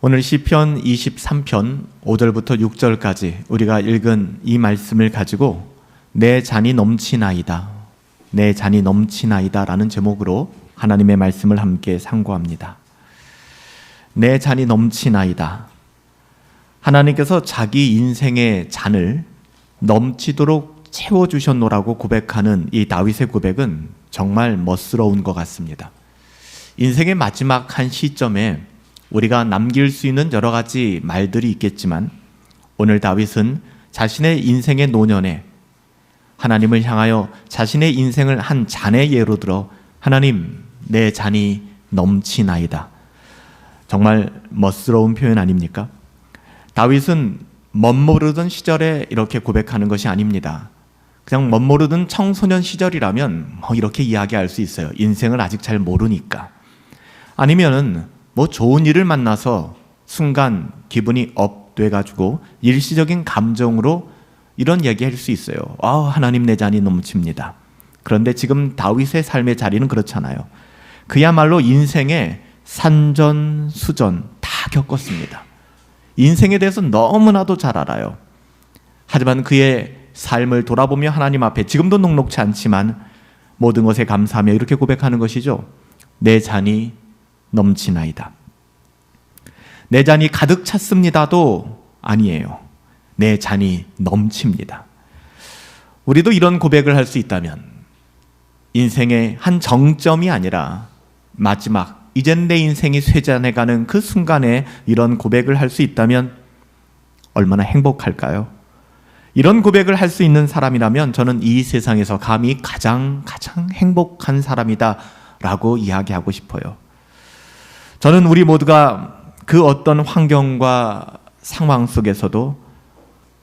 오늘 시편 23편 5절부터 6절까지 우리가 읽은 이 말씀을 가지고 내 잔이 넘치나이다, 내 잔이 넘치나이다 라는 제목으로 하나님의 말씀을 함께 상고합니다. 내 잔이 넘치나이다. 하나님께서 자기 인생의 잔을 넘치도록 채워주셨노라고 고백하는 이 다윗의 고백은 정말 멋스러운 것 같습니다. 인생의 마지막 한 시점에 우리가 남길 수 있는 여러 가지 말들이 있겠지만 오늘 다윗은 자신의 인생의 노년에 하나님을 향하여 자신의 인생을 한 잔의 예로 들어 하나님, 내 잔이 넘치나이다. 정말 멋스러운 표현 아닙니까? 다윗은 멋모르던 시절에 이렇게 고백하는 것이 아닙니다. 그냥 멋모르던 청소년 시절이라면 이렇게 이야기할 수 있어요. 인생을 아직 잘 모르니까. 아니면은 좋은 일을 만나서 순간 기분이 업 돼가지고 일시적인 감정으로 이런 얘기할 수 있어요. 하나님, 내 잔이 넘칩니다. 그런데 지금 다윗의 삶의 자리는 그렇잖아요. 그야말로 인생의 산전수전 다 겪었습니다. 인생에 대해서 너무나도 잘 알아요. 하지만 그의 삶을 돌아보며 하나님 앞에 지금도 녹록치 않지만 모든 것에 감사하며 이렇게 고백하는 것이죠. 내 잔이 넘치나이다. 내 잔이 가득 찼습니다도 아니에요. 내 잔이 넘칩니다. 우리도 이런 고백을 할 수 있다면 인생의 한 정점이 아니라 마지막, 이젠 내 인생이 쇠잔해가는 그 순간에 이런 고백을 할 수 있다면 얼마나 행복할까요? 이런 고백을 할 수 있는 사람이라면 저는 이 세상에서 감히 가장 행복한 사람이다 라고 이야기하고 싶어요. 저는 우리 모두가 그 어떤 환경과 상황 속에서도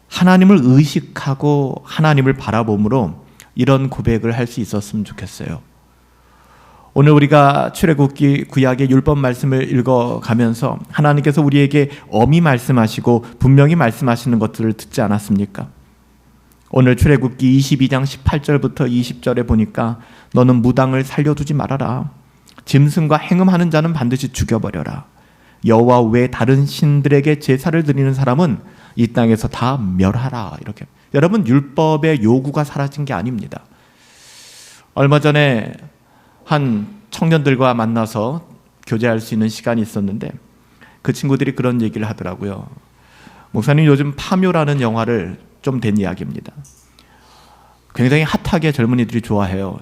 하나님을 의식하고 하나님을 바라봄으로 이런 고백을 할 수 있었으면 좋겠어요. 오늘 우리가 출애굽기 구약의 율법 말씀을 읽어가면서 하나님께서 우리에게 엄히 말씀하시고 분명히 말씀하시는 것들을 듣지 않았습니까? 오늘 출애굽기 22장 18절부터 20절에 보니까 너는 무당을 살려두지 말아라. 짐승과 행음하는 자는 반드시 죽여버려라. 여호와 외 다른 신들에게 제사를 드리는 사람은 이 땅에서 다 멸하라. 이렇게. 여러분, 율법의 요구가 사라진 게 아닙니다. 얼마 전에 한 청년들과 만나서 교제할 수 있는 시간이 있었는데 그 친구들이 그런 얘기를 하더라고요. 목사님, 요즘 파묘라는 영화를 좀 된 이야기입니다. 굉장히 핫하게 젊은이들이 좋아해요.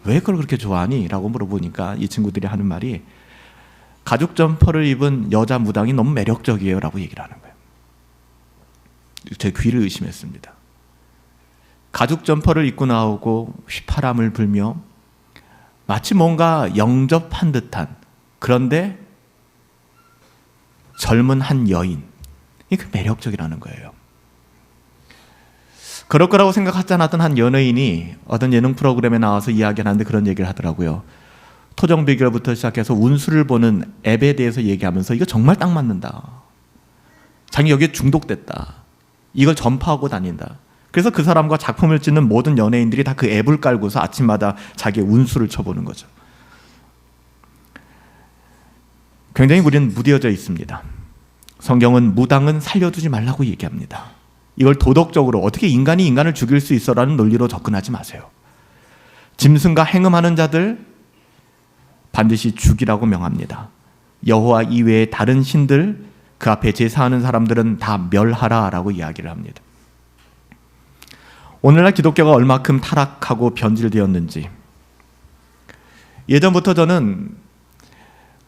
왜 그걸 그렇게 좋아하니? 라고 물어보니까 이 친구들이 하는 말이 가죽 점퍼를 입은 여자 무당이 너무 매력적이에요 라고 얘기를 하는 거예요. 제 귀를 의심했습니다. 가죽 점퍼를 입고 나오고 휘파람을 불며 마치 뭔가 영접한 듯한, 그런데 젊은 한 여인, 이게 매력적이라는 거예요. 그럴 거라고 생각하지 않았던 한 연예인이 어떤 예능 프로그램에 나와서 이야기하는데 그런 얘기를 하더라고요. 토정 비결부터 시작해서 운수를 보는 앱에 대해서 얘기하면서 이거 정말 딱 맞는다. 자기 여기에 중독됐다. 이걸 전파하고 다닌다. 그래서 그 사람과 작품을 찍는 모든 연예인들이 다 그 앱을 깔고서 아침마다 자기의 운수를 쳐보는 거죠. 굉장히 우리는 무뎌져 있습니다. 성경은 무당은 살려두지 말라고 얘기합니다. 이걸 도덕적으로 어떻게 인간이 인간을 죽일 수 있어라는 논리로 접근하지 마세요. 짐승과 행음하는 자들 반드시 죽이라고 명합니다. 여호와 이외의 다른 신들, 그 앞에 제사하는 사람들은 다 멸하라 라고 이야기를 합니다. 오늘날 기독교가 얼마큼 타락하고 변질되었는지, 예전부터 저는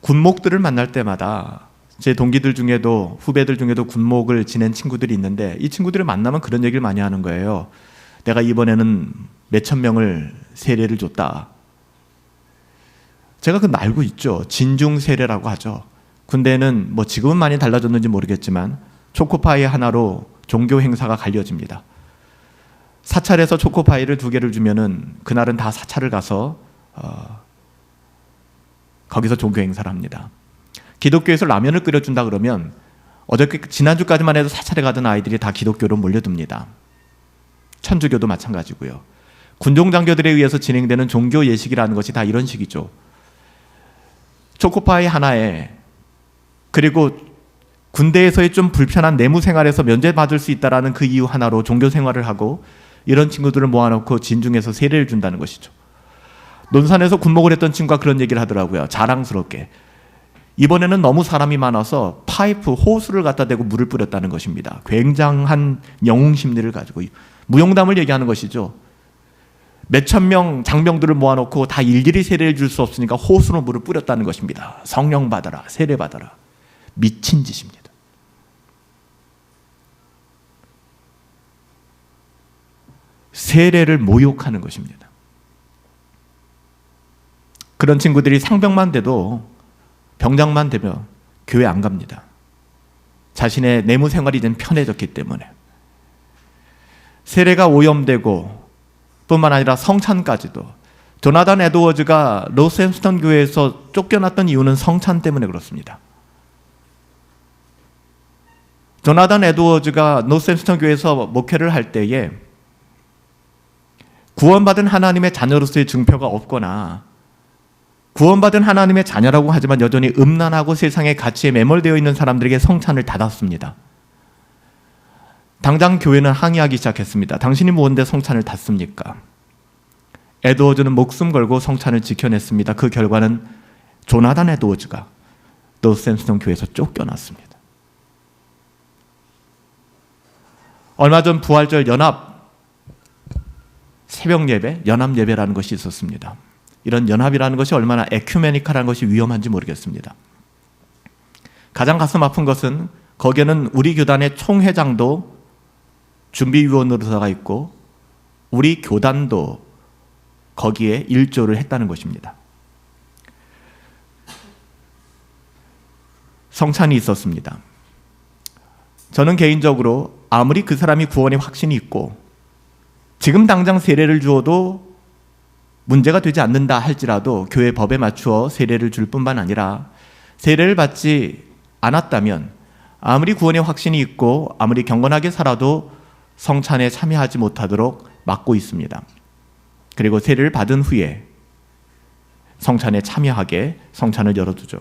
군목들을 만날 때마다 제 동기들 중에도 후배들 중에도 군목을 지낸 친구들이 있는데 이 친구들을 만나면 그런 얘기를 많이 하는 거예요. 내가 이번에는 몇천 명을 세례를 줬다. 제가 그건 알고 있죠. 진중 세례라고 하죠. 군대는 지금은 많이 달라졌는지 모르겠지만 초코파이 하나로 종교 행사가 갈려집니다. 사찰에서 초코파이를 2개를 주면은 그날은 다 사찰을 가서 거기서 종교 행사를 합니다. 기독교에서 라면을 끓여준다 그러면 지난주까지만 해도 사찰에 가던 아이들이 다 기독교로 몰려듭니다. 천주교도 마찬가지고요. 군종장교들에 의해서 진행되는 종교 예식이라는 것이 다 이런 식이죠. 초코파이 하나에, 그리고 군대에서의 좀 불편한 내무 생활에서 면제받을 수 있다라는 그 이유 하나로 종교 생활을 하고 이런 친구들을 모아놓고 진중에서 세례를 준다는 것이죠. 논산에서 군목을 했던 친구가 그런 얘기를 하더라고요. 자랑스럽게. 이번에는 너무 사람이 많아서 파이프, 호수를 갖다 대고 물을 뿌렸다는 것입니다. 굉장한 영웅 심리를 가지고 무용담을 얘기하는 것이죠. 몇천 명 장병들을 모아놓고 다 일일이 세례를 줄 수 없으니까 호수로 물을 뿌렸다는 것입니다. 성령 받아라, 세례 받아라. 미친 짓입니다. 세례를 모욕하는 것입니다. 그런 친구들이 상병만 돼도 병장만 되면 교회 안 갑니다. 자신의 내무 생활이 이제 편해졌기 때문에. 세례가 오염되고 뿐만 아니라 성찬까지도. 조나단 에드워즈가 로스햄스턴 교회에서 쫓겨났던 이유는 성찬 때문에 그렇습니다. 조나단 에드워즈가 로스햄스턴 교회에서 목회를 할 때에 구원받은 하나님의 자녀로서의 증표가 없거나 구원받은 하나님의 자녀라고 하지만 여전히 음란하고 세상의 가치에 매몰되어 있는 사람들에게 성찬을 닫았습니다. 당장 교회는 항의하기 시작했습니다. 당신이 뭔데 성찬을 닫습니까? 에드워즈는 목숨 걸고 성찬을 지켜냈습니다. 그 결과는 조나단 에드워즈가 로스햄스턴 교회에서 쫓겨났습니다. 얼마 전 부활절 연합 새벽 예배, 연합 예배라는 것이 있었습니다. 이런 연합이라는 것이 얼마나 에큐메니카라는 것이 위험한지 모르겠습니다. 가장 가슴 아픈 것은 거기에는 우리 교단의 총회장도 준비위원으로 들어가 있고 우리 교단도 거기에 일조를 했다는 것입니다. 성찬이 있었습니다. 저는 개인적으로 아무리 그 사람이 구원의 확신이 있고 지금 당장 세례를 주어도 문제가 되지 않는다 할지라도 교회 법에 맞추어 세례를 줄 뿐만 아니라 세례를 받지 않았다면 아무리 구원의 확신이 있고 아무리 경건하게 살아도 성찬에 참여하지 못하도록 막고 있습니다. 그리고 세례를 받은 후에 성찬에 참여하게 성찬을 열어두죠.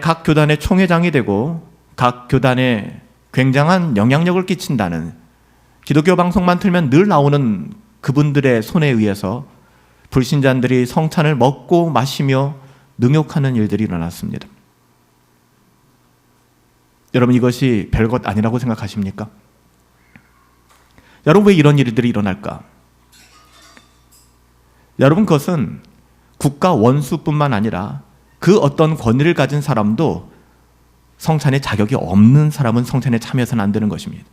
각 교단의 총회장이 되고 각 교단에 굉장한 영향력을 끼친다는 기독교 방송만 틀면 늘 나오는 그분들의 손에 의해서 불신자들이 성찬을 먹고 마시며 능욕하는 일들이 일어났습니다. 여러분 이것이 별것 아니라고 생각하십니까? 여러분 왜 이런 일들이 일어날까? 여러분 그것은 국가 원수뿐만 아니라 그 어떤 권위를 가진 사람도 성찬에 자격이 없는 사람은 성찬에 참여해서는 안 되는 것입니다.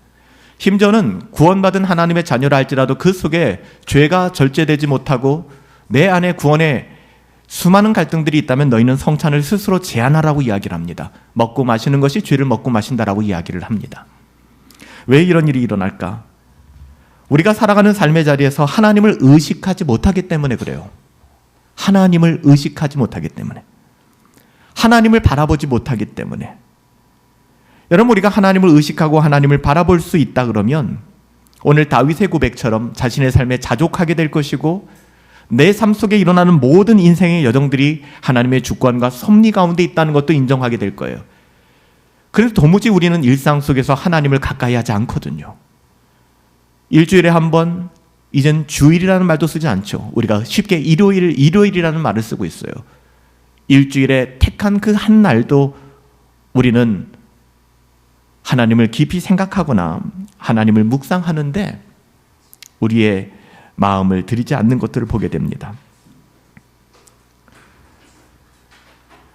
심지어는 구원받은 하나님의 자녀라 할지라도 그 속에 죄가 절제되지 못하고 내 안에 구원에 수많은 갈등들이 있다면 너희는 성찬을 스스로 제한하라고 이야기를 합니다. 먹고 마시는 것이 죄를 먹고 마신다라고 이야기를 합니다. 왜 이런 일이 일어날까? 우리가 살아가는 삶의 자리에서 하나님을 의식하지 못하기 때문에 그래요. 하나님을 의식하지 못하기 때문에. 하나님을 바라보지 못하기 때문에. 여러분 우리가 하나님을 의식하고 하나님을 바라볼 수 있다 그러면 오늘 다윗의 고백처럼 자신의 삶에 자족하게 될 것이고 내 삶 속에 일어나는 모든 인생의 여정들이 하나님의 주권과 섭리 가운데 있다는 것도 인정하게 될 거예요. 그래서 도무지 우리는 일상 속에서 하나님을 가까이 하지 않거든요. 일주일에 한 번 이젠 주일이라는 말도 쓰지 않죠. 우리가 쉽게 일요일이라는 말을 쓰고 있어요. 일주일에 택한 그 한 날도 우리는 하나님을 깊이 생각하거나 하나님을 묵상하는데 우리의 마음을 들이지 않는 것들을 보게 됩니다.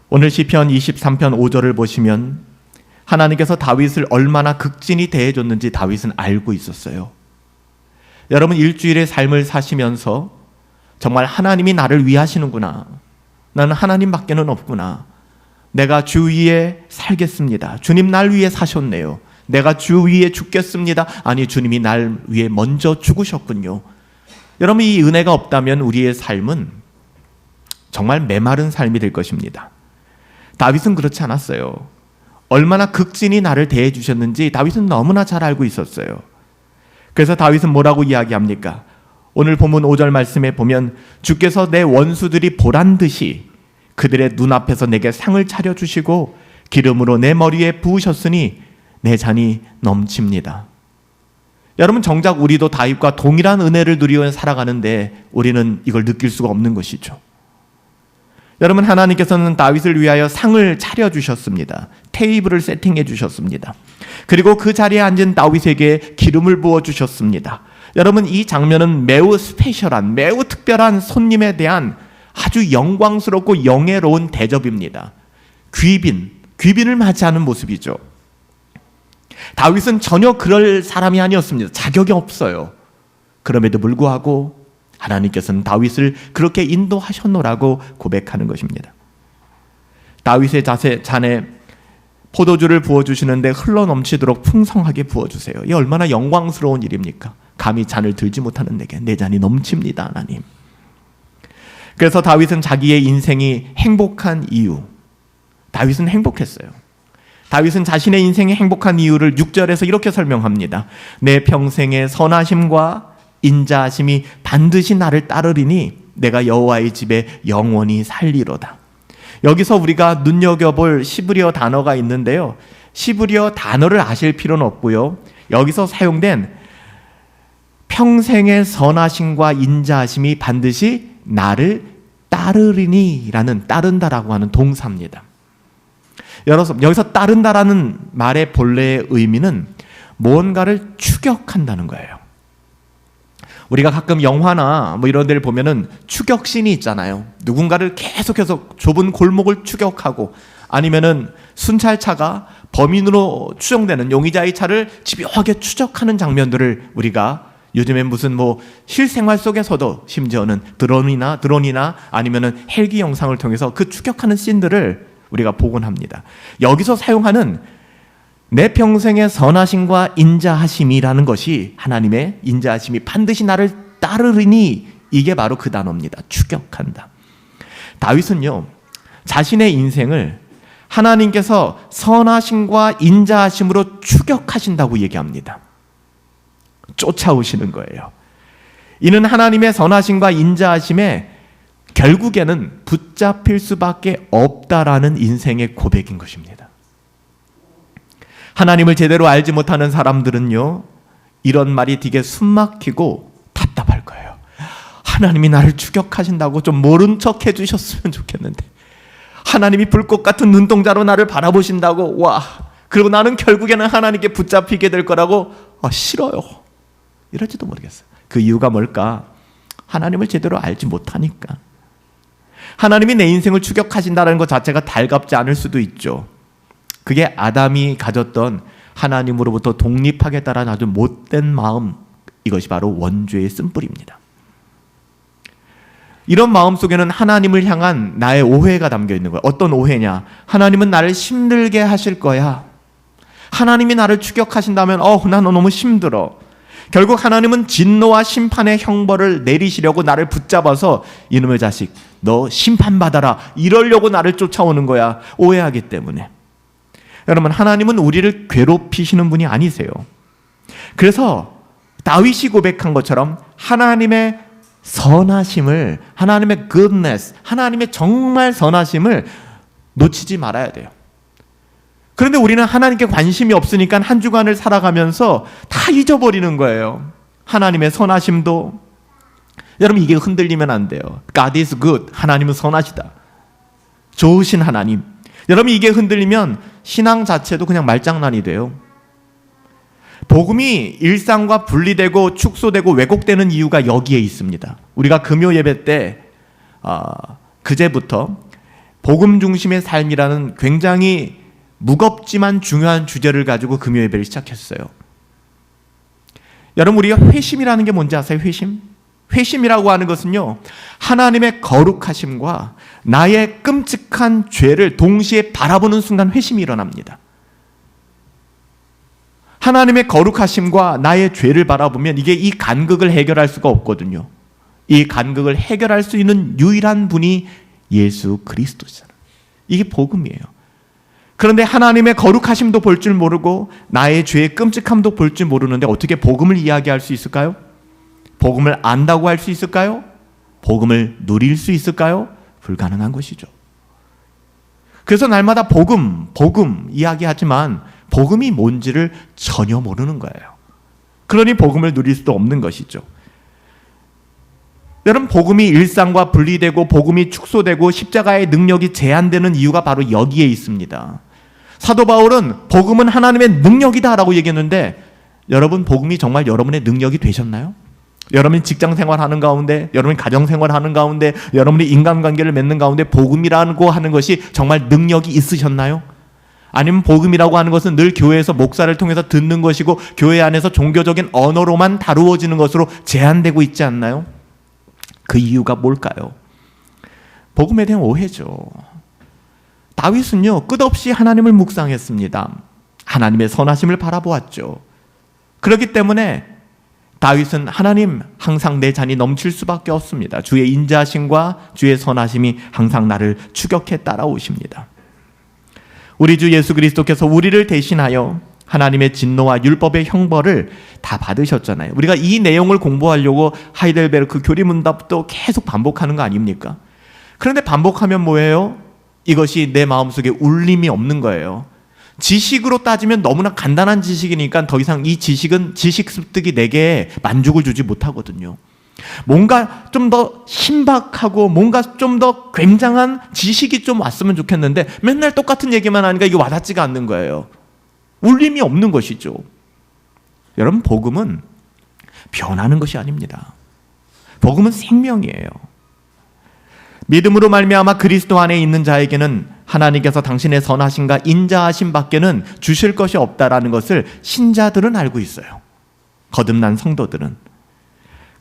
오늘 시편 23편 5절을 보시면 하나님께서 다윗을 얼마나 극진히 대해줬는지 다윗은 알고 있었어요. 여러분 일주일의 삶을 사시면서 정말 하나님이 나를 위하시는구나. 나는 하나님밖에는 없구나. 내가 주 위에 살겠습니다. 주님 날 위해 사셨네요. 내가 주 위에 죽겠습니다. 아니 주님이 날 위해 먼저 죽으셨군요. 여러분 이 은혜가 없다면 우리의 삶은 정말 메마른 삶이 될 것입니다. 다윗은 그렇지 않았어요. 얼마나 극진히 나를 대해 주셨는지 다윗은 너무나 잘 알고 있었어요. 그래서 다윗은 뭐라고 이야기합니까? 오늘 본문 5절 말씀에 보면 주께서 내 원수들이 보란 듯이 그들의 눈앞에서 내게 상을 차려주시고 기름으로 내 머리에 부으셨으니 내 잔이 넘칩니다. 여러분, 정작 우리도 다윗과 동일한 은혜를 누리며 살아가는데 우리는 이걸 느낄 수가 없는 것이죠. 여러분, 하나님께서는 다윗을 위하여 상을 차려주셨습니다. 테이블을 세팅해 주셨습니다. 그리고 그 자리에 앉은 다윗에게 기름을 부어주셨습니다. 여러분, 이 장면은 매우 스페셜한, 매우 특별한 손님에 대한 아주 영광스럽고 영예로운 대접입니다. 귀빈을 맞이하는 모습이죠. 다윗은 전혀 그럴 사람이 아니었습니다. 자격이 없어요. 그럼에도 불구하고 하나님께서는 다윗을 그렇게 인도하셨노라고 고백하는 것입니다. 다윗의 잔에 포도주를 부어주시는데 흘러넘치도록 풍성하게 부어주세요. 이 얼마나 영광스러운 일입니까? 감히 잔을 들지 못하는 내게 내 잔이 넘칩니다, 하나님. 그래서 다윗은 자기의 인생이 행복한 이유, 다윗은 행복했어요. 다윗은 자신의 인생의 행복한 이유를 6절에서 이렇게 설명합니다. 내 평생의 선하심과 인자하심이 반드시 나를 따르리니 내가 여호와의 집에 영원히 살리로다. 여기서 우리가 눈여겨볼 시브리어 단어가 있는데요. 시브리어 단어를 아실 필요는 없고요. 여기서 사용된 평생의 선하심과 인자하심이 반드시 나를 따르리니 라는 따른다라고 하는 동사입니다. 여기서 따른다라는 말의 본래의 의미는 무언가를 추격한다는 거예요. 우리가 가끔 영화나 이런 데를 보면은 추격신이 있잖아요. 누군가를 계속해서 좁은 골목을 추격하고, 아니면은 순찰차가 범인으로 추정되는 용의자의 차를 집요하게 추적하는 장면들을 우리가 요즘엔 무슨 실생활 속에서도 심지어는 드론이나 아니면은 헬기 영상을 통해서 그 추격하는 씬들을 우리가 보곤 합니다. 여기서 사용하는 내 평생의 선하심과 인자하심이라는 것이, 하나님의 인자하심이 반드시 나를 따르리니, 이게 바로 그 단어입니다. 추격한다. 다윗은요, 자신의 인생을 하나님께서 선하심과 인자하심으로 추격하신다고 얘기합니다. 쫓아오시는 거예요. 이는 하나님의 선하심과 인자하심에 결국에는 붙잡힐 수밖에 없다라는 인생의 고백인 것입니다. 하나님을 제대로 알지 못하는 사람들은요, 이런 말이 되게 숨막히고 답답할 거예요. 하나님이 나를 추격하신다고 좀 모른 척 해주셨으면 좋겠는데, 하나님이 불꽃 같은 눈동자로 나를 바라보신다고, 그리고 나는 결국에는 하나님께 붙잡히게 될 거라고, 싫어요. 이럴지도 모르겠어요. 그 이유가 뭘까? 하나님을 제대로 알지 못하니까. 하나님이 내 인생을 추격하신다는 것 자체가 달갑지 않을 수도 있죠. 그게 아담이 가졌던 하나님으로부터 독립하겠다라는 아주 못된 마음, 이것이 바로 원죄의 쓴뿌리입니다. 이런 마음 속에는 하나님을 향한 나의 오해가 담겨 있는 거예요. 어떤 오해냐? 하나님은 나를 힘들게 하실 거야. 하나님이 나를 추격하신다면 나 너무 힘들어. 결국 하나님은 진노와 심판의 형벌을 내리시려고 나를 붙잡아서 이놈의 자식, 너 심판받아라, 이러려고 나를 쫓아오는 거야. 오해하기 때문에. 여러분, 하나님은 우리를 괴롭히시는 분이 아니세요. 그래서 다윗이 고백한 것처럼 하나님의 선하심을, 하나님의 goodness, 하나님의 정말 선하심을 놓치지 말아야 돼요. 그런데 우리는 하나님께 관심이 없으니까 한 주간을 살아가면서 다 잊어버리는 거예요. 하나님의 선하심도. 여러분, 이게 흔들리면 안 돼요. God is good. 하나님은 선하시다. 좋으신 하나님. 여러분, 이게 흔들리면 신앙 자체도 그냥 말장난이 돼요. 복음이 일상과 분리되고 축소되고 왜곡되는 이유가 여기에 있습니다. 우리가 금요 예배 때 그제부터 복음 중심의 삶이라는 굉장히 무겁지만 중요한 주제를 가지고 금요 예배를 시작했어요. 여러분, 우리가 회심이라는 게 뭔지 아세요? 회심이라고 하는 것은요, 하나님의 거룩하심과 나의 끔찍한 죄를 동시에 바라보는 순간 회심이 일어납니다. 하나님의 거룩하심과 나의 죄를 바라보면 이 간극을 해결할 수가 없거든요. 이 간극을 해결할 수 있는 유일한 분이 예수 그리스도잖아요. 이게 복음이에요. 그런데 하나님의 거룩하심도 볼 줄 모르고 나의 죄의 끔찍함도 볼 줄 모르는데 어떻게 복음을 이야기할 수 있을까요? 복음을 안다고 할 수 있을까요? 복음을 누릴 수 있을까요? 불가능한 것이죠. 그래서 날마다 복음 이야기하지만 복음이 뭔지를 전혀 모르는 거예요. 그러니 복음을 누릴 수도 없는 것이죠. 여러분, 복음이 일상과 분리되고 복음이 축소되고 십자가의 능력이 제한되는 이유가 바로 여기에 있습니다. 사도 바울은 복음은 하나님의 능력이다라고 얘기했는데, 여러분, 복음이 정말 여러분의 능력이 되셨나요? 여러분이 직장 생활하는 가운데, 여러분이 가정 생활하는 가운데, 여러분이 인간관계를 맺는 가운데 복음이라고 하는 것이 정말 능력이 있으셨나요? 아니면 복음이라고 하는 것은 늘 교회에서 목사를 통해서 듣는 것이고 교회 안에서 종교적인 언어로만 다루어지는 것으로 제한되고 있지 않나요? 그 이유가 뭘까요? 복음에 대한 오해죠. 다윗은요, 끝없이 하나님을 묵상했습니다. 하나님의 선하심을 바라보았죠. 그렇기 때문에 다윗은 하나님, 항상 내 잔이 넘칠 수밖에 없습니다. 주의 인자하심과 주의 선하심이 항상 나를 추격해 따라오십니다. 우리 주 예수 그리스도께서 우리를 대신하여 하나님의 진노와 율법의 형벌을 다 받으셨잖아요. 우리가 이 내용을 공부하려고 하이델베르크 교리문답도 계속 반복하는 거 아닙니까? 그런데 반복하면 뭐예요? 이것이 내 마음속에 울림이 없는 거예요. 지식으로 따지면 너무나 간단한 지식이니까 더 이상 이 지식은 지식 습득이 내게 만족을 주지 못하거든요. 뭔가 좀 더 신박하고 뭔가 좀 더 굉장한 지식이 좀 왔으면 좋겠는데 맨날 똑같은 얘기만 하니까 이게 와닿지가 않는 거예요. 울림이 없는 것이죠. 여러분, 복음은 변하는 것이 아닙니다. 복음은 생명이에요. 믿음으로 말미암아 그리스도 안에 있는 자에게는 하나님께서 당신의 선하심과 인자하심 밖에는 주실 것이 없다라는 것을 신자들은 알고 있어요. 거듭난 성도들은.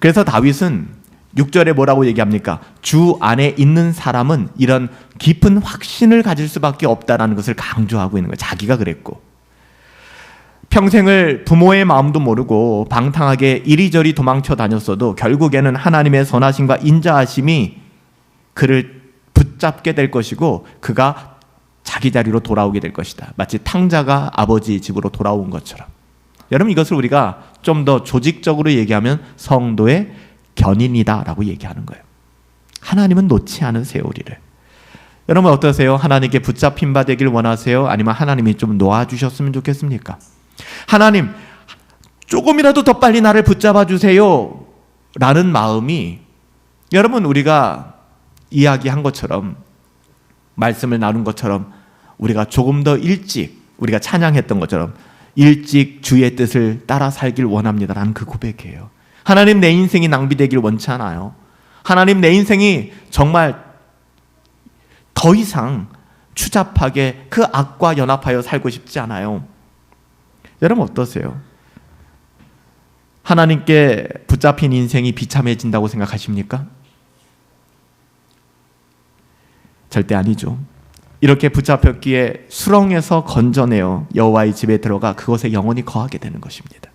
그래서 다윗은 6절에 뭐라고 얘기합니까? 주 안에 있는 사람은 이런 깊은 확신을 가질 수밖에 없다라는 것을 강조하고 있는 거예요. 자기가 그랬고. 평생을 부모의 마음도 모르고 방탕하게 이리저리 도망쳐 다녔어도 결국에는 하나님의 선하심과 인자하심이 그를 붙잡게 될 것이고 그가 자기 자리로 돌아오게 될 것이다. 마치 탕자가 아버지 집으로 돌아온 것처럼. 여러분, 이것을 우리가 좀 더 조직적으로 얘기하면 성도의 견인이다라고 얘기하는 거예요. 하나님은 놓지 않으세요, 우리를. 여러분 어떠세요? 하나님께 붙잡힌 바 되길 원하세요? 아니면 하나님이 좀 놓아주셨으면 좋겠습니까? 하나님, 조금이라도 더 빨리 나를 붙잡아 주세요 라는 마음이, 여러분, 우리가 이야기한 것처럼, 말씀을 나눈 것처럼, 우리가 조금 더 일찍, 우리가 찬양했던 것처럼 일찍 주의 뜻을 따라 살길 원합니다라는 그 고백이에요. 하나님, 내 인생이 낭비되길 원치 않아요. 하나님, 내 인생이 정말 더 이상 추잡하게 그 악과 연합하여 살고 싶지 않아요. 여러분 어떠세요? 하나님께 붙잡힌 인생이 비참해진다고 생각하십니까? 절대 아니죠. 이렇게 붙잡혔기에 수렁에서 건져내어 여호와의 집에 들어가 그곳에 영원히 거하게 되는 것입니다.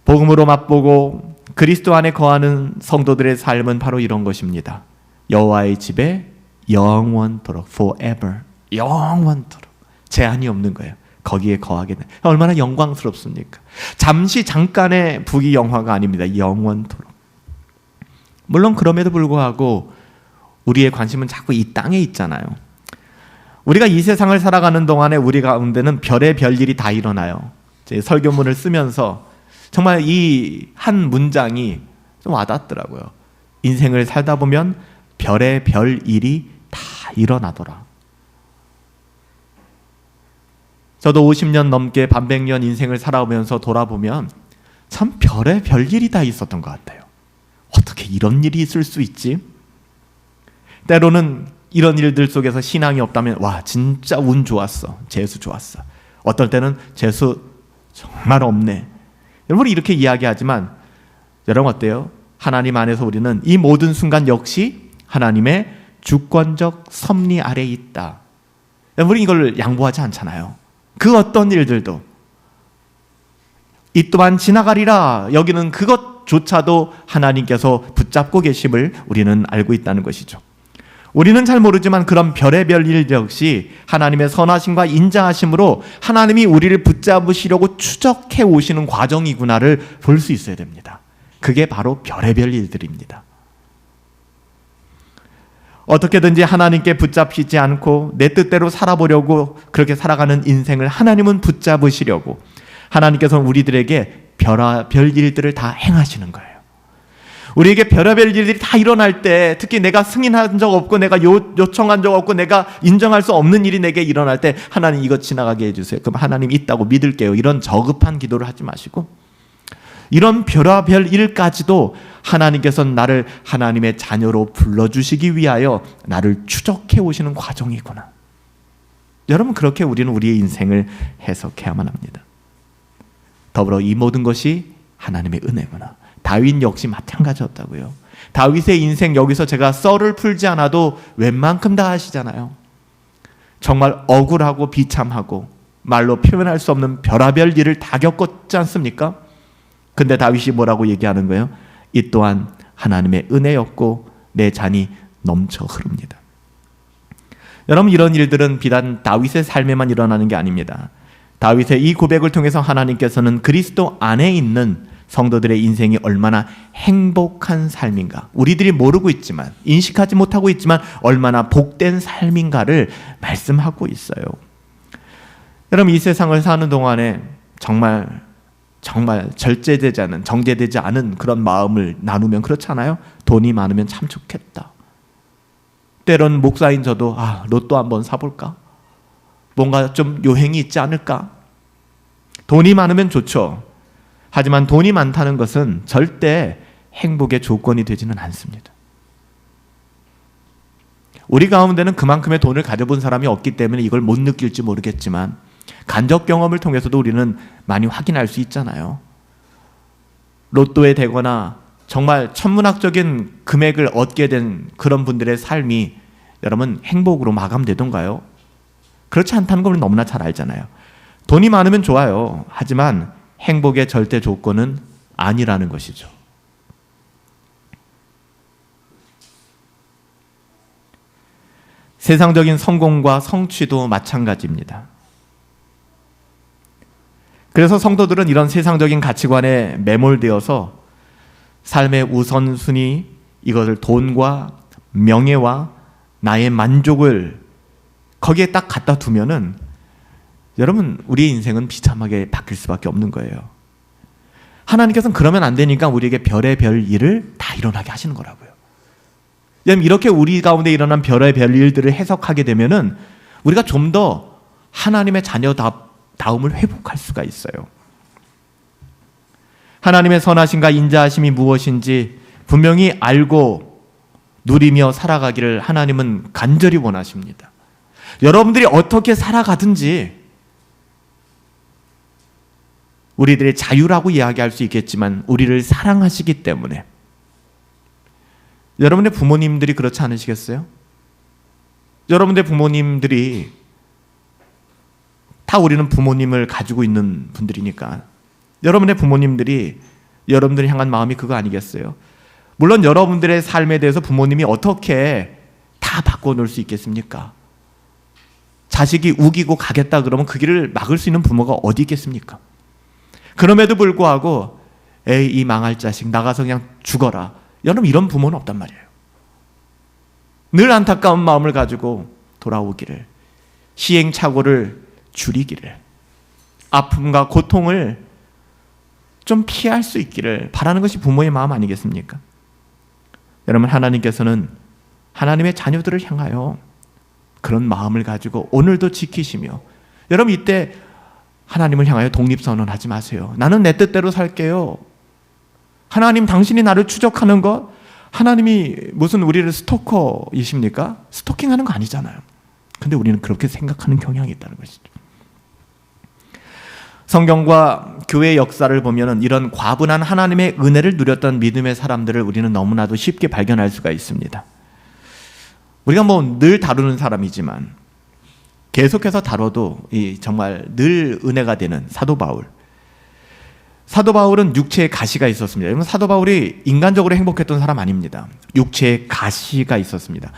복음으로 맛보고 그리스도 안에 거하는 성도들의 삶은 바로 이런 것입니다. 여호와의 집에 영원토록, forever, 영원토록, 제한이 없는 거예요. 거기에 거하게 되는, 얼마나 영광스럽습니까? 잠깐의 부귀영화가 아닙니다. 영원토록. 물론 그럼에도 불구하고 우리의 관심은 자꾸 이 땅에 있잖아요. 우리가 이 세상을 살아가는 동안에 우리 가운데는 별의 별일이 다 일어나요. 제 설교문을 쓰면서 정말 이 한 문장이 좀 와닿더라고요. 인생을 살다 보면 별의 별일이 다 일어나더라. 저도 50년 넘게 반백년 인생을 살아오면서 돌아보면 참 별의 별일이 다 있었던 것 같아요. 어떻게 이런 일이 있을 수 있지? 때로는 이런 일들 속에서 신앙이 없다면 와, 진짜 운 좋았어, 재수 좋았어. 어떨 때는 재수 정말 없네. 여러분 이렇게 이야기하지만 여러분 어때요? 하나님 안에서 우리는 이 모든 순간 역시 하나님의 주권적 섭리 아래에 있다. 우리 이걸 양보하지 않잖아요. 그 어떤 일들도 이 또한 지나가리라 여기는 그것조차도 하나님께서 붙잡고 계심을 우리는 알고 있다는 것이죠. 우리는 잘 모르지만 그런 별의 별일 역시 하나님의 선하심과 인자하심으로 하나님이 우리를 붙잡으시려고 추적해 오시는 과정이구나를 볼 수 있어야 됩니다. 그게 바로 별의 별일들입니다. 어떻게든지 하나님께 붙잡히지 않고 내 뜻대로 살아보려고 그렇게 살아가는 인생을 하나님은 붙잡으시려고 하나님께서는 우리들에게 별일들을 다 행하시는 거예요. 우리에게 별의별 일들이 다 일어날 때, 특히 내가 승인한 적 없고 내가 요청한 적 없고 내가 인정할 수 없는 일이 내게 일어날 때 하나님 이거 지나가게 해주세요. 그럼 하나님 있다고 믿을게요. 이런 저급한 기도를 하지 마시고 이런 별의별 일까지도 하나님께서는 나를 하나님의 자녀로 불러주시기 위하여 나를 추적해 오시는 과정이구나. 여러분, 그렇게 우리는 우리의 인생을 해석해야만 합니다. 더불어 이 모든 것이 하나님의 은혜구나. 다윗 역시 마찬가지였다고요. 다윗의 인생, 여기서 제가 썰을 풀지 않아도 웬만큼 다 아시잖아요. 정말 억울하고 비참하고 말로 표현할 수 없는 별의별 일을 다 겪었지 않습니까? 근데 다윗이 뭐라고 얘기하는 거예요? 이 또한 하나님의 은혜였고 내 잔이 넘쳐 흐릅니다. 여러분, 이런 일들은 비단 다윗의 삶에만 일어나는 게 아닙니다. 다윗의 이 고백을 통해서 하나님께서는 그리스도 안에 있는 성도들의 인생이 얼마나 행복한 삶인가, 우리들이 모르고 있지만, 인식하지 못하고 있지만 얼마나 복된 삶인가를 말씀하고 있어요. 여러분, 이 세상을 사는 동안에 정말 절제되지 않은, 정제되지 않은 그런 마음을 나누면 그렇잖아요. 돈이 많으면 참 좋겠다. 때론 목사인 저도 로또 한번 사볼까? 뭔가 좀 요행이 있지 않을까? 돈이 많으면 좋죠. 하지만 돈이 많다는 것은 절대 행복의 조건이 되지는 않습니다. 우리 가운데는 그만큼의 돈을 가져본 사람이 없기 때문에 이걸 못 느낄지 모르겠지만 간접 경험을 통해서도 우리는 많이 확인할 수 있잖아요. 로또에 되거나 정말 천문학적인 금액을 얻게 된 그런 분들의 삶이 여러분 행복으로 마감되던가요? 그렇지 않다는 걸 너무나 잘 알잖아요. 돈이 많으면 좋아요. 하지만 행복의 절대 조건은 아니라는 것이죠. 세상적인 성공과 성취도 마찬가지입니다. 그래서 성도들은 이런 세상적인 가치관에 매몰되어서 삶의 우선순위, 이것을 돈과 명예와 나의 만족을 거기에 딱 갖다 두면은 여러분, 우리의 인생은 비참하게 바뀔 수밖에 없는 거예요. 하나님께서는 그러면 안 되니까 우리에게 별의별 일을 다 일어나게 하시는 거라고요. 여러분, 이렇게 우리 가운데 일어난 별의별 일들을 해석하게 되면은 우리가 좀 더 하나님의 자녀다움을 회복할 수가 있어요. 하나님의 선하심과 인자하심이 무엇인지 분명히 알고 누리며 살아가기를 하나님은 간절히 원하십니다. 여러분들이 어떻게 살아가든지 우리들의 자유라고 이야기할 수 있겠지만 우리를 사랑하시기 때문에. 여러분의 부모님들이 그렇지 않으시겠어요? 여러분의 부모님들이 다 우리는 부모님을 가지고 있는 분들이니까 여러분의 부모님들이 여러분들을 향한 마음이 그거 아니겠어요? 물론 여러분들의 삶에 대해서 부모님이 어떻게 다 바꿔놓을 수 있겠습니까? 자식이 우기고 가겠다 그러면 그 길을 막을 수 있는 부모가 어디 있겠습니까? 그럼에도 불구하고 에이 이 망할 자식 나가서 그냥 죽어라. 여러분, 이런 부모는 없단 말이에요. 늘 안타까운 마음을 가지고 돌아오기를, 시행착오를 줄이기를, 아픔과 고통을 좀 피할 수 있기를 바라는 것이 부모의 마음 아니겠습니까? 여러분, 하나님께서는 하나님의 자녀들을 향하여 그런 마음을 가지고 오늘도 지키시며, 여러분 이때 하나님을 향하여 독립선언하지 마세요. 나는 내 뜻대로 살게요. 하나님, 당신이 나를 추적하는 것, 하나님이 무슨 우리를 스토커이십니까? 스토킹하는 거 아니잖아요. 근데 우리는 그렇게 생각하는 경향이 있다는 것이죠. 성경과 교회의 역사를 보면 이런 과분한 하나님의 은혜를 누렸던 믿음의 사람들을 우리는 너무나도 쉽게 발견할 수가 있습니다. 우리가 늘 다루는 사람이지만 계속해서 다뤄도 정말 늘 은혜가 되는 사도 바울. 사도 바울은 육체에 가시가 있었습니다. 여러분, 사도 바울이 인간적으로 행복했던 사람 아닙니다. 육체에 가시가 있었습니다.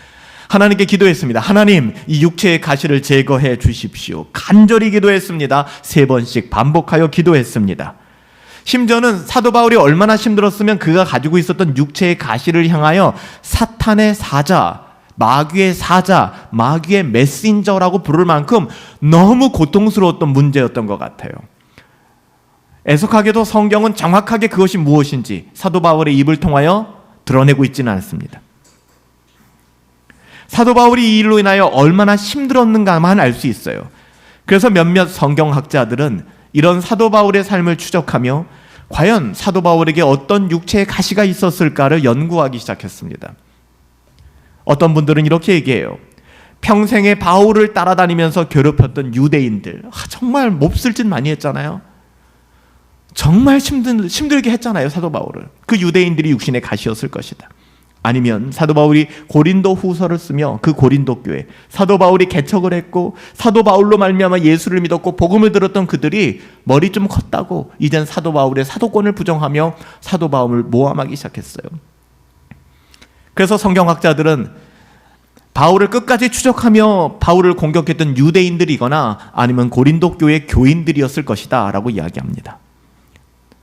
하나님께 기도했습니다. 하나님, 이 육체의 가시를 제거해 주십시오. 간절히 기도했습니다. 3번씩 반복하여 기도했습니다. 심지어는 사도 바울이 얼마나 힘들었으면 그가 가지고 있었던 육체의 가시를 향하여 사탄의 사자, 마귀의 사자, 마귀의 메신저라고 부를 만큼 너무 고통스러웠던 문제였던 것 같아요. 애석하게도 성경은 정확하게 그것이 무엇인지 사도 바울의 입을 통하여 드러내고 있지는 않습니다. 사도 바울이 이 일로 인하여 얼마나 힘들었는가만 알 수 있어요. 그래서 몇몇 성경학자들은 이런 사도 바울의 삶을 추적하며 과연 사도 바울에게 어떤 육체의 가시가 있었을까를 연구하기 시작했습니다. 어떤 분들은 이렇게 얘기해요. 평생에 바울을 따라다니면서 괴롭혔던 유대인들, 정말 몹쓸 짓 많이 했잖아요. 정말 힘들게 했잖아요, 사도 바울을. 그 유대인들이 육신의 가시였을 것이다. 아니면 사도 바울이 고린도 후서를 쓰며 그 고린도 교회, 사도 바울이 개척을 했고 사도 바울로 말미암아 예수를 믿었고 복음을 들었던 그들이 머리 좀 컸다고 이젠 사도 바울의 사도권을 부정하며 사도 바울을 모함하기 시작했어요. 그래서 성경학자들은 바울을 끝까지 추적하며 바울을 공격했던 유대인들이거나 아니면 고린도 교회 교인들이었을 것이다 라고 이야기합니다.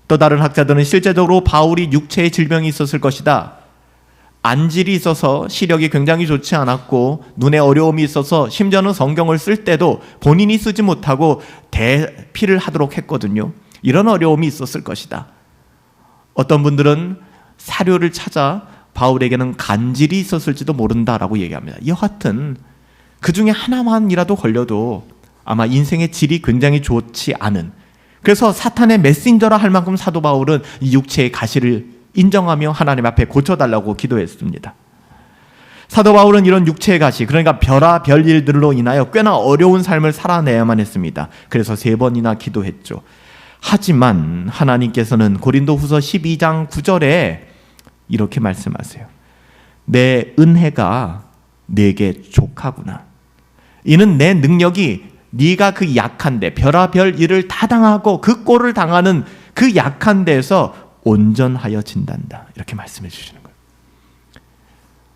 또 다른 학자들은 실제적으로 바울이 육체의 질병이 있었을 것이다, 안질이 있어서 시력이 굉장히 좋지 않았고 눈에 어려움이 있어서 심지어는 성경을 쓸 때도 본인이 쓰지 못하고 대피를 하도록 했거든요. 이런 어려움이 있었을 것이다. 어떤 분들은 사료를 찾아 바울에게는 간질이 있었을지도 모른다라고 얘기합니다. 여하튼 그 중에 하나만이라도 걸려도 아마 인생의 질이 굉장히 좋지 않은, 그래서 사탄의 메신저라 할 만큼 사도 바울은 이 육체의 가시를 인정하며 하나님 앞에 고쳐달라고 기도했습니다. 사도 바울은 이런 육체의 가시, 그러니까 별의별 일들로 인하여 꽤나 어려운 삶을 살아내야만 했습니다. 그래서 3번이나 기도했죠. 하지만 하나님께서는 고린도 후서 12장 9절에 이렇게 말씀하세요. 내 은혜가 네게 족하구나. 이는 내 능력이 네가 그 약한데 별의별 일을 다 당하고 그 꼴을 당하는 그 약한 데에서 온전하여 진단다. 이렇게 말씀해 주시는 거예요.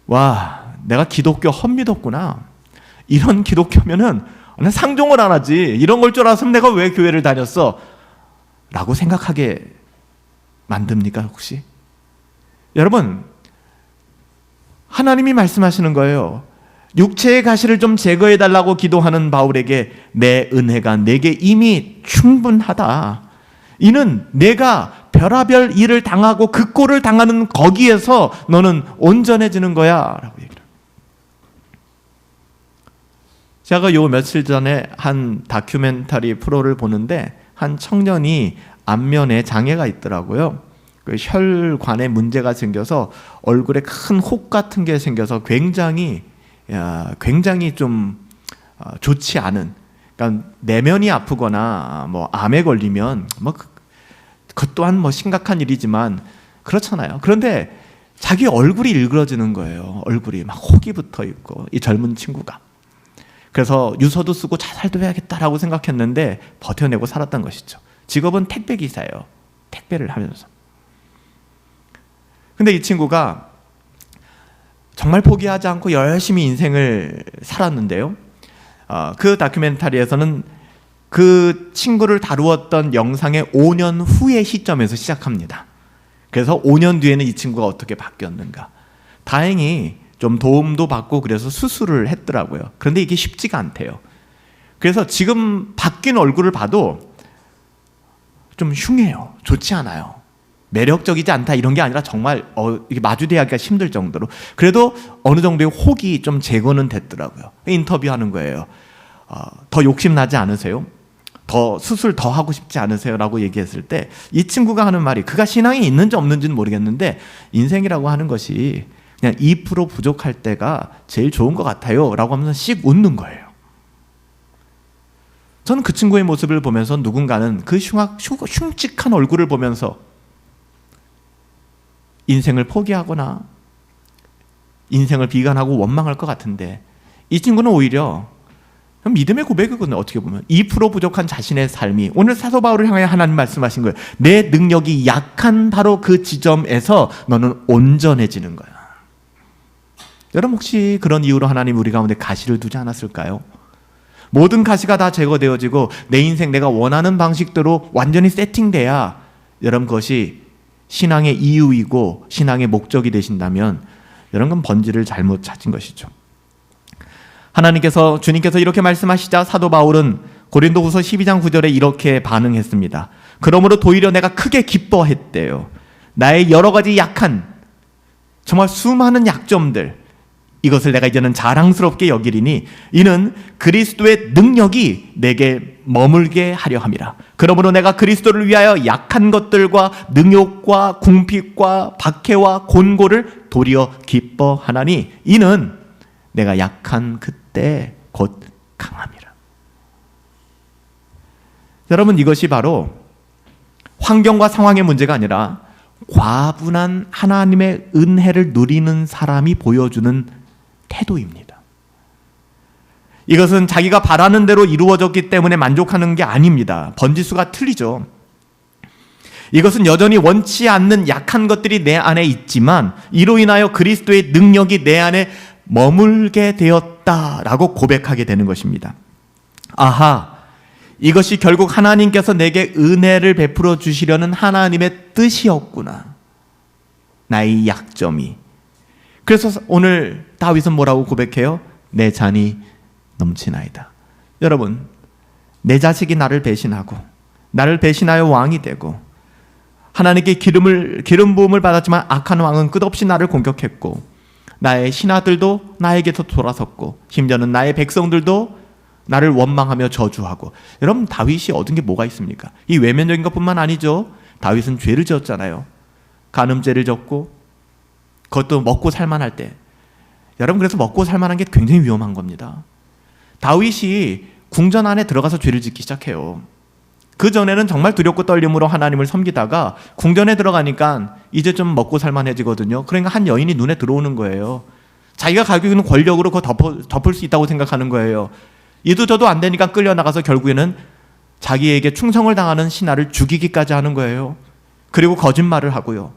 와, 내가 기독교 헛믿었구나. 이런 기독교면은 상종을 안 하지. 이런 걸 줄 알았으면 내가 왜 교회를 다녔어? 라고 생각하게 만듭니까 혹시? 여러분, 하나님이 말씀하시는 거예요. 육체의 가시를 좀 제거해 달라고 기도하는 바울에게 내 은혜가 내게 이미 충분하다. 이는 내가 별의별 일을 당하고 그 꼴을 당하는 거기에서 너는 온전해지는 거야 라고 얘기를. 제가 요 며칠 전에 한 다큐멘터리 프로를 보는데 한 청년이 안면에 장애가 있더라고요. 그 혈관에 문제가 생겨서 얼굴에 큰 혹 같은 게 생겨서 굉장히 좀 좋지 않은, 그러니까 내면이 아프거나 뭐 암에 걸리면 뭐 그것 또한 뭐 심각한 일이지만 그렇잖아요. 그런데 자기 얼굴이 일그러지는 거예요. 얼굴이 막 혹이 붙어 있고, 이 젊은 친구가. 그래서 유서도 쓰고 자살도 해야겠다라고 생각했는데 버텨내고 살았던 것이죠. 직업은 택배 기사예요. 택배를 하면서. 근데 이 친구가 정말 포기하지 않고 열심히 인생을 살았는데요. 그 다큐멘터리에서는 그 친구를 다루었던 영상의 5년 후의 시점에서 시작합니다. 그래서 5년 뒤에는 이 친구가 어떻게 바뀌었는가. 다행히 좀 도움도 받고 그래서 수술을 했더라고요. 그런데 이게 쉽지가 않대요. 그래서 지금 바뀐 얼굴을 봐도 좀 흉해요. 좋지 않아요. 매력적이지 않다 이런 게 아니라 정말 이게 마주대하기가 힘들 정도로. 그래도 어느 정도의 혹이 좀 제거는 됐더라고요. 인터뷰하는 거예요. 더 욕심나지 않으세요? 더 수술 더 하고 싶지 않으세요? 라고 얘기했을 때 이 친구가 하는 말이, 그가 신앙이 있는지 없는지는 모르겠는데 인생이라고 하는 것이 그냥 2% 부족할 때가 제일 좋은 것 같아요 라고 하면서 씩 웃는 거예요. 저는 그 친구의 모습을 보면서 누군가는 그 흉측한 얼굴을 보면서 인생을 포기하거나 인생을 비관하고 원망할 것 같은데, 이 친구는 오히려 믿음의 고백이거든요. 어떻게 보면 2% 부족한 자신의 삶이, 오늘 사도 바울을 향해 하나님 말씀하신 거예요. 내 능력이 약한 바로 그 지점에서 너는 온전해지는 거야. 여러분 혹시 그런 이유로 하나님 우리 가운데 가시를 두지 않았을까요? 모든 가시가 다 제거되어지고 내 인생 내가 원하는 방식대로 완전히 세팅돼야 여러분 그것이 신앙의 이유이고 신앙의 목적이 되신다면 여러분 건 번지를 잘못 찾은 것이죠. 주님께서 이렇게 말씀하시자 사도 바울은 고린도후서 12장 9절에 이렇게 반응했습니다. 그러므로 도리어 내가 크게 기뻐했대요. 나의 여러 가지 약한, 정말 수많은 약점들, 이것을 내가 이제는 자랑스럽게 여기리니 이는 그리스도의 능력이 내게 머물게 하려 함이라. 그러므로 내가 그리스도를 위하여 약한 것들과 능욕과 궁핍과 박해와 곤고를 도리어 기뻐하나니 이는 내가 약한 그때 곧 강함이라. 여러분, 이것이 바로 환경과 상황의 문제가 아니라 과분한 하나님의 은혜를 누리는 사람이 보여주는 태도입니다. 이것은 자기가 바라는 대로 이루어졌기 때문에 만족하는 게 아닙니다. 번지수가 틀리죠. 이것은 여전히 원치 않는 약한 것들이 내 안에 있지만 이로 인하여 그리스도의 능력이 내 안에 머물게 되었다라고 고백하게 되는 것입니다. 아하, 이것이 결국 하나님께서 내게 은혜를 베풀어 주시려는 하나님의 뜻이었구나. 나의 약점이. 그래서 오늘 다윗은 뭐라고 고백해요? 내 잔이 넘치나이다. 여러분, 내 자식이 나를 배신하고 나를 배신하여 왕이 되고 하나님께 기름 부음을 받았지만 악한 왕은 끝없이 나를 공격했고 나의 신하들도 나에게서 돌아섰고 심지어는 나의 백성들도 나를 원망하며 저주하고. 여러분, 다윗이 얻은 게 뭐가 있습니까? 이 외면적인 것뿐만 아니죠. 다윗은 죄를 지었잖아요. 간음죄를 졌고 그것도 먹고 살만할 때. 여러분, 그래서 먹고 살만한 게 굉장히 위험한 겁니다. 다윗이 궁전 안에 들어가서 죄를 짓기 시작해요. 그전에는 정말 두렵고 떨림으로 하나님을 섬기다가 궁전에 들어가니까 이제 좀 먹고 살만해지거든요. 그러니까 한 여인이 눈에 들어오는 거예요. 자기가 가지고 있는 권력으로 그거 덮을 수 있다고 생각하는 거예요. 이도 저도 안 되니까 끌려나가서 결국에는 자기에게 충성을 당하는 신하를 죽이기까지 하는 거예요. 그리고 거짓말을 하고요.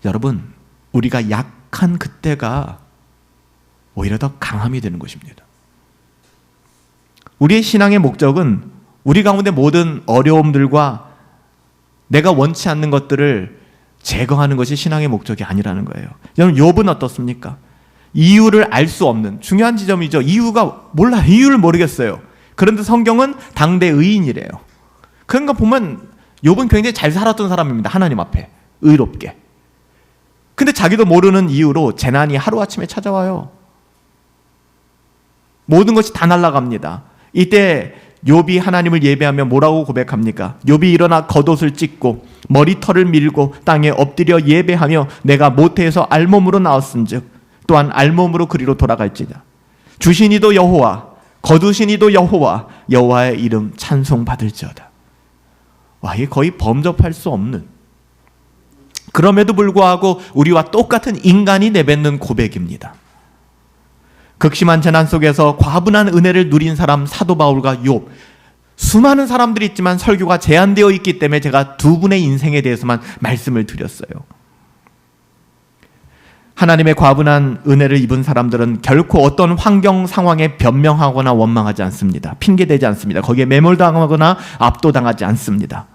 여러분, 우리가 약한 그때가 오히려 더 강함이 되는 것입니다. 우리의 신앙의 목적은 우리 가운데 모든 어려움들과 내가 원치 않는 것들을 제거하는 것이 신앙의 목적이 아니라는 거예요. 여러분, 욥은 어떻습니까? 이유를 알 수 없는 중요한 지점이죠. 이유를 모르겠어요. 그런데 성경은 당대 의인이래요. 그러니까 보면 욥은 굉장히 잘 살았던 사람입니다. 하나님 앞에 의롭게. 근데 자기도 모르는 이유로 재난이 하루아침에 찾아와요. 모든 것이 다 날아갑니다. 이때 욥이 하나님을 예배하며 뭐라고 고백합니까? 욥이 일어나 겉옷을 찢고 머리털을 밀고 땅에 엎드려 예배하며 내가 모태에서 알몸으로 나왔은즉 또한 알몸으로 그리로 돌아갈지다. 주시니도 여호와, 거두시니도 여호와, 여호와의 이름 찬송받을지어다. 와, 이게 거의 범접할 수 없는, 그럼에도 불구하고 우리와 똑같은 인간이 내뱉는 고백입니다. 극심한 재난 속에서 과분한 은혜를 누린 사람 사도 바울과 욥, 수많은 사람들이 있지만 설교가 제한되어 있기 때문에 제가 두 분의 인생에 대해서만 말씀을 드렸어요. 하나님의 과분한 은혜를 입은 사람들은 결코 어떤 환경 상황에 변명하거나 원망하지 않습니다. 핑계대지 않습니다. 거기에 매몰당하거나 압도당하지 않습니다.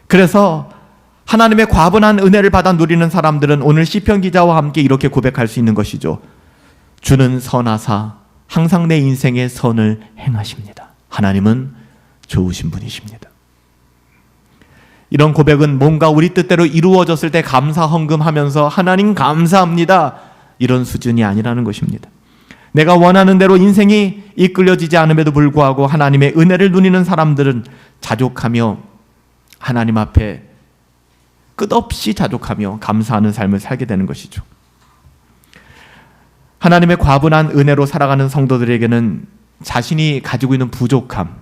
그래서 하나님의 과분한 은혜를 받아 누리는 사람들은 오늘 시편 기자와 함께 이렇게 고백할 수 있는 것이죠. 주는 선하사 항상 내 인생의 선을 행하십니다. 하나님은 좋으신 분이십니다. 이런 고백은 뭔가 우리 뜻대로 이루어졌을 때 감사 헌금하면서 하나님 감사합니다, 이런 수준이 아니라는 것입니다. 내가 원하는 대로 인생이 이끌려지지 않음에도 불구하고 하나님의 은혜를 누리는 사람들은 자족하며 하나님 앞에 끝없이 자족하며 감사하는 삶을 살게 되는 것이죠. 하나님의 과분한 은혜로 살아가는 성도들에게는 자신이 가지고 있는 부족함,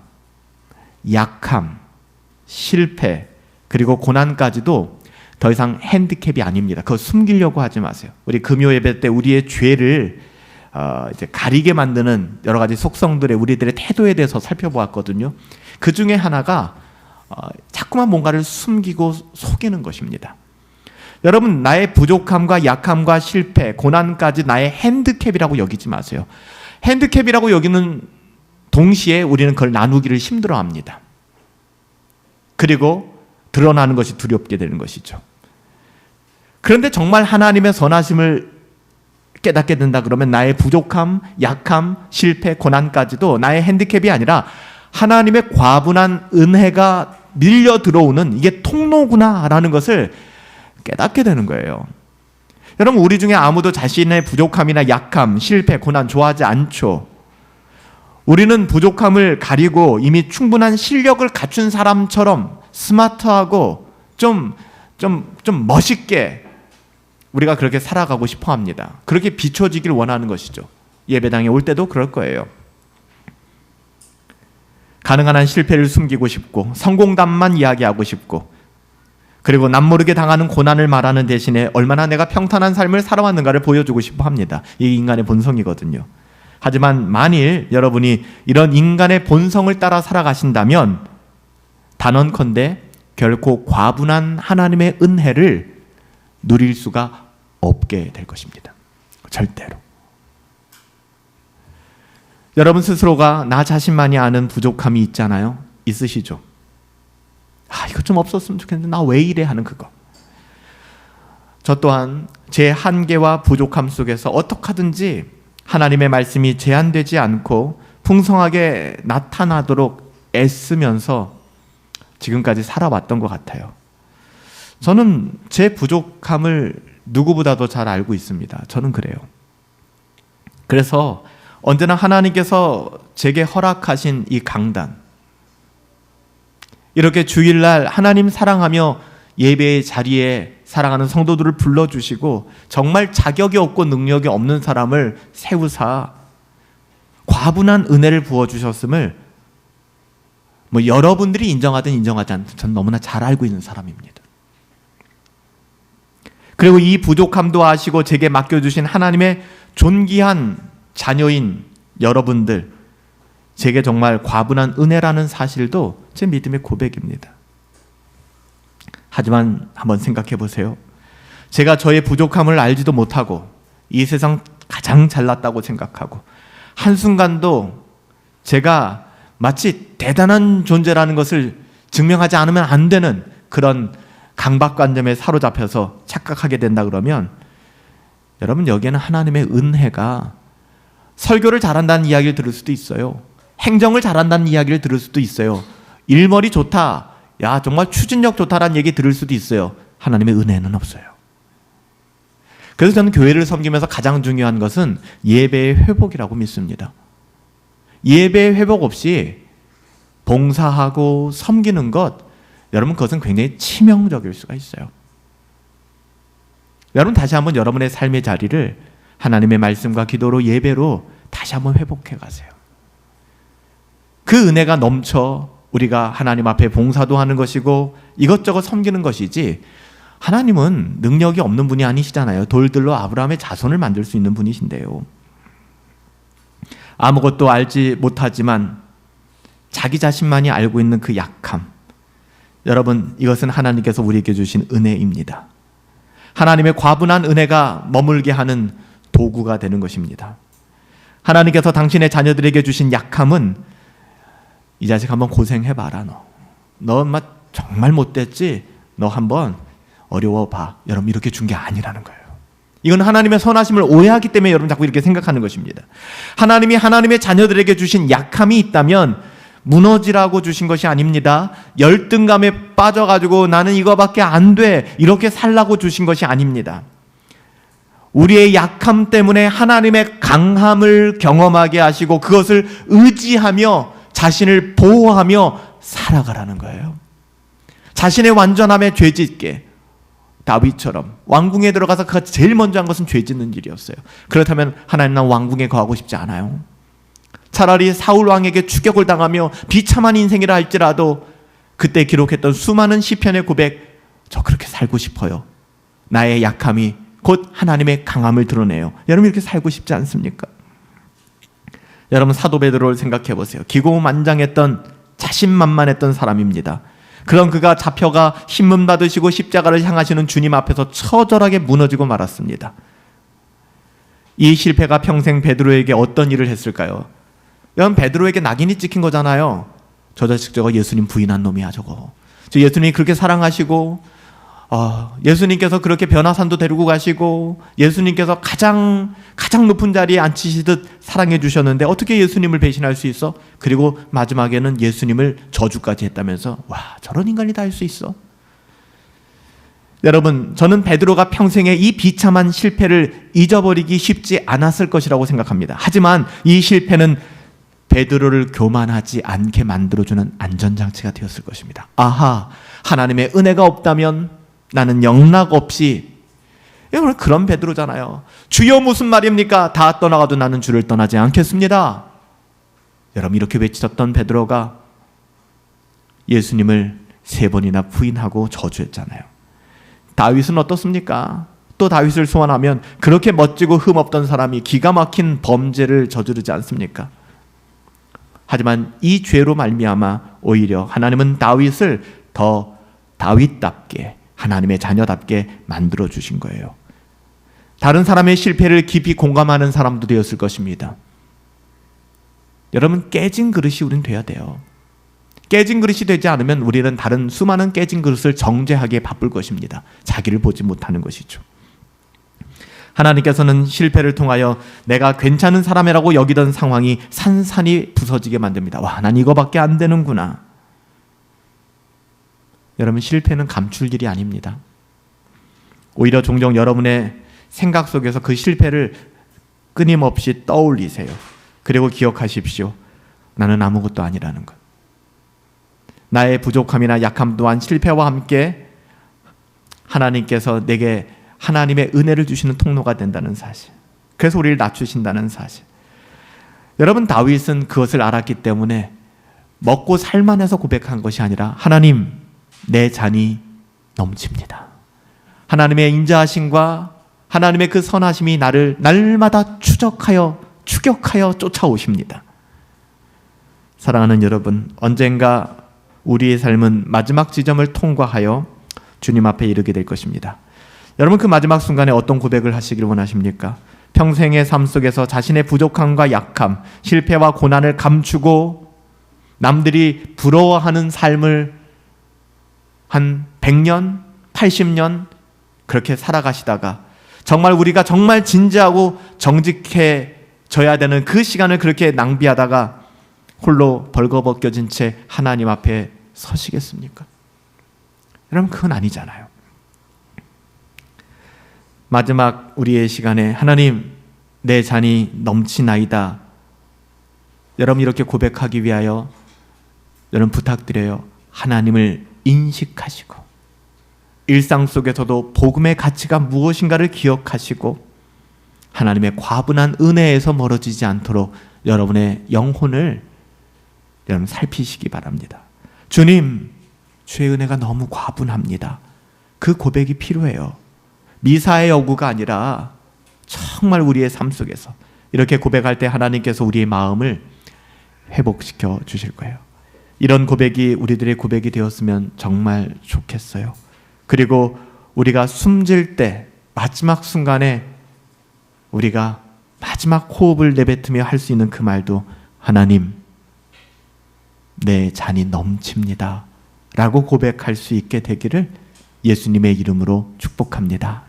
약함, 실패, 그리고 고난까지도 더 이상 핸디캡이 아닙니다. 그거 숨기려고 하지 마세요. 우리 금요 예배 때 우리의 죄를 이제 가리게 만드는 여러 가지 속성들의 우리들의 태도에 대해서 살펴보았거든요. 그 중에 하나가 자꾸만 뭔가를 숨기고 속이는 것입니다. 여러분, 나의 부족함과 약함과 실패, 고난까지 나의 핸디캡이라고 여기지 마세요. 핸디캡이라고 여기는 동시에 우리는 그걸 나누기를 힘들어합니다. 그리고 드러나는 것이 두렵게 되는 것이죠. 그런데 정말 하나님의 선하심을 깨닫게 된다 그러면 나의 부족함, 약함, 실패, 고난까지도 나의 핸디캡이 아니라 하나님의 과분한 은혜가 밀려 들어오는 이게 통로구나라는 것을 깨닫게 되는 거예요. 여러분, 우리 중에 아무도 자신의 부족함이나 약함, 실패, 고난 좋아하지 않죠. 우리는 부족함을 가리고 이미 충분한 실력을 갖춘 사람처럼 스마트하고 좀 멋있게 우리가 그렇게 살아가고 싶어 합니다. 그렇게 비춰지길 원하는 것이죠. 예배당에 올 때도 그럴 거예요. 가능한 한 실패를 숨기고 싶고 성공담만 이야기하고 싶고 그리고 남모르게 당하는 고난을 말하는 대신에 얼마나 내가 평탄한 삶을 살아왔는가를 보여주고 싶어 합니다. 이게 인간의 본성이거든요. 하지만 만일 여러분이 이런 인간의 본성을 따라 살아가신다면 단언컨대 결코 과분한 하나님의 은혜를 누릴 수가 없게 될 것입니다. 절대로. 여러분 스스로가 나 자신만이 아는 부족함이 있잖아요. 있으시죠? 이거 좀 없었으면 좋겠는데 나 왜 이래 하는 그거. 저 또한 제 한계와 부족함 속에서 어떻게 하든지 하나님의 말씀이 제한되지 않고 풍성하게 나타나도록 애쓰면서 지금까지 살아왔던 것 같아요. 저는 제 부족함을 누구보다도 잘 알고 있습니다. 저는 그래요. 그래서 언제나 하나님께서 제게 허락하신 이 강단, 이렇게 주일날 하나님 사랑하며 예배의 자리에 사랑하는 성도들을 불러주시고 정말 자격이 없고 능력이 없는 사람을 세우사 과분한 은혜를 부어주셨음을 여러분들이 인정하든 인정하지 않든 전 너무나 잘 알고 있는 사람입니다. 그리고 이 부족함도 아시고 제게 맡겨주신 하나님의 존귀한 자녀인 여러분들, 제게 정말 과분한 은혜라는 사실도 제 믿음의 고백입니다. 하지만 한번 생각해 보세요. 제가 저의 부족함을 알지도 못하고 이 세상 가장 잘났다고 생각하고 한순간도 제가 마치 대단한 존재라는 것을 증명하지 않으면 안 되는 그런 강박관념에 사로잡혀서 착각하게 된다 그러면 여러분, 여기에는 하나님의 은혜가 설교를 잘한다는 이야기를 들을 수도 있어요. 행정을 잘한다는 이야기를 들을 수도 있어요. 일머리 좋다, 야 정말 추진력 좋다라는 얘기 들을 수도 있어요. 하나님의 은혜는 없어요. 그래서 저는 교회를 섬기면서 가장 중요한 것은 예배의 회복이라고 믿습니다. 예배의 회복 없이 봉사하고 섬기는 것, 여러분 그것은 굉장히 치명적일 수가 있어요. 여러분 다시 한번 여러분의 삶의 자리를 하나님의 말씀과 기도로 예배로 다시 한번 회복해 가세요. 그 은혜가 넘쳐 우리가 하나님 앞에 봉사도 하는 것이고 이것저것 섬기는 것이지, 하나님은 능력이 없는 분이 아니시잖아요. 돌들로 아브라함의 자손을 만들 수 있는 분이신데요. 아무것도 알지 못하지만 자기 자신만이 알고 있는 그 약함, 여러분 이것은 하나님께서 우리에게 주신 은혜입니다. 하나님의 과분한 은혜가 머물게 하는 도구가 되는 것입니다. 하나님께서 당신의 자녀들에게 주신 약함은 이 자식 한번 고생해봐라. 너 정말 못됐지? 너 한번 어려워봐. 여러분 이렇게 준 게 아니라는 거예요. 이건 하나님의 선하심을 오해하기 때문에 여러분 자꾸 이렇게 생각하는 것입니다. 하나님이 하나님의 자녀들에게 주신 약함이 있다면 무너지라고 주신 것이 아닙니다. 열등감에 빠져가지고 나는 이거밖에 안 돼, 이렇게 살라고 주신 것이 아닙니다. 우리의 약함 때문에 하나님의 강함을 경험하게 하시고 그것을 의지하며 자신을 보호하며 살아가라는 거예요. 자신의 완전함에 죄짓게, 다윗처럼 왕궁에 들어가서 그가 제일 먼저 한 것은 죄짓는 일이었어요. 그렇다면 하나님, 난 왕궁에 거하고 싶지 않아요. 차라리 사울 왕에게 추격을 당하며 비참한 인생이라 할지라도 그때 기록했던 수많은 시편의 고백, 저 그렇게 살고 싶어요. 나의 약함이 곧 하나님의 강함을 드러내요. 여러분 이렇게 살고 싶지 않습니까? 여러분 사도 베드로를 생각해 보세요. 기고만장했던, 자신만만했던 사람입니다. 그런 그가 잡혀가 신문 받으시고 십자가를 향하시는 주님 앞에서 처절하게 무너지고 말았습니다. 이 실패가 평생 베드로에게 어떤 일을 했을까요? 여러분 베드로에게 낙인이 찍힌 거잖아요. 저 자식 저거 예수님 부인한 놈이야 저거. 저 예수님이 그렇게 사랑하시고 예수님께서 그렇게 변화산도 데리고 가시고 예수님께서 가장 높은 자리에 앉히시듯 사랑해 주셨는데 어떻게 예수님을 배신할 수 있어? 그리고 마지막에는 예수님을 저주까지 했다면서 저런 인간이 다 할 수 있어? 여러분, 저는 베드로가 평생에 이 비참한 실패를 잊어버리기 쉽지 않았을 것이라고 생각합니다. 하지만 이 실패는 베드로를 교만하지 않게 만들어주는 안전장치가 되었을 것입니다. 하나님의 은혜가 없다면 나는 영락 없이, 여러분 그런 베드로잖아요. 주여 무슨 말입니까? 다 떠나가도 나는 주를 떠나지 않겠습니다. 여러분 이렇게 외쳤던 베드로가 예수님을 3번이나 부인하고 저주했잖아요. 다윗은 어떻습니까? 또 다윗을 소환하면 그렇게 멋지고 흠없던 사람이 기가 막힌 범죄를 저지르지 않습니까? 하지만 이 죄로 말미암아 오히려 하나님은 다윗을 더 다윗답게, 하나님의 자녀답게 만들어 주신 거예요. 다른 사람의 실패를 깊이 공감하는 사람도 되었을 것입니다. 여러분, 깨진 그릇이 우린 돼야 돼요. 깨진 그릇이 되지 않으면 우리는 다른 수많은 깨진 그릇을 정죄하기에 바쁠 것입니다. 자기를 보지 못하는 것이죠. 하나님께서는 실패를 통하여 내가 괜찮은 사람이라고 여기던 상황이 산산이 부서지게 만듭니다. 난 이거밖에 안 되는구나. 여러분, 실패는 감출 일이 아닙니다. 오히려 종종 여러분의 생각 속에서 그 실패를 끊임없이 떠올리세요. 그리고 기억하십시오. 나는 아무것도 아니라는 것. 나의 부족함이나 약함 또한 실패와 함께 하나님께서 내게 하나님의 은혜를 주시는 통로가 된다는 사실. 그래서 우리를 낮추신다는 사실. 여러분, 다윗은 그것을 알았기 때문에 먹고 살만해서 고백한 것이 아니라 하나님, 내 잔이 넘칩니다. 하나님의 인자하심과 하나님의 그 선하심이 나를 날마다 추격하여 쫓아오십니다. 사랑하는 여러분, 언젠가 우리의 삶은 마지막 지점을 통과하여 주님 앞에 이르게 될 것입니다. 여러분, 그 마지막 순간에 어떤 고백을 하시길 원하십니까? 평생의 삶 속에서 자신의 부족함과 약함, 실패와 고난을 감추고 남들이 부러워하는 삶을 한 100년, 80년 그렇게 살아가시다가 정말 우리가 정말 진지하고 정직해져야 되는 그 시간을 그렇게 낭비하다가 홀로 벌거벗겨진 채 하나님 앞에 서시겠습니까? 여러분, 그건 아니잖아요. 마지막 우리의 시간에 하나님, 내 잔이 넘치나이다. 여러분, 이렇게 고백하기 위하여 여러분 부탁드려요. 하나님을 인식하시고 일상 속에서도 복음의 가치가 무엇인가를 기억하시고 하나님의 과분한 은혜에서 멀어지지 않도록 여러분의 영혼을 여러분 살피시기 바랍니다. 주님, 주의 은혜가 너무 과분합니다. 그 고백이 필요해요. 미사의 여구가 아니라 정말 우리의 삶 속에서 이렇게 고백할 때 하나님께서 우리의 마음을 회복시켜 주실 거예요. 이런 고백이 우리들의 고백이 되었으면 정말 좋겠어요. 그리고 우리가 숨질 때 마지막 순간에 우리가 마지막 호흡을 내뱉으며 할 수 있는 그 말도 하나님, 내 잔이 넘칩니다 라고 고백할 수 있게 되기를 예수님의 이름으로 축복합니다.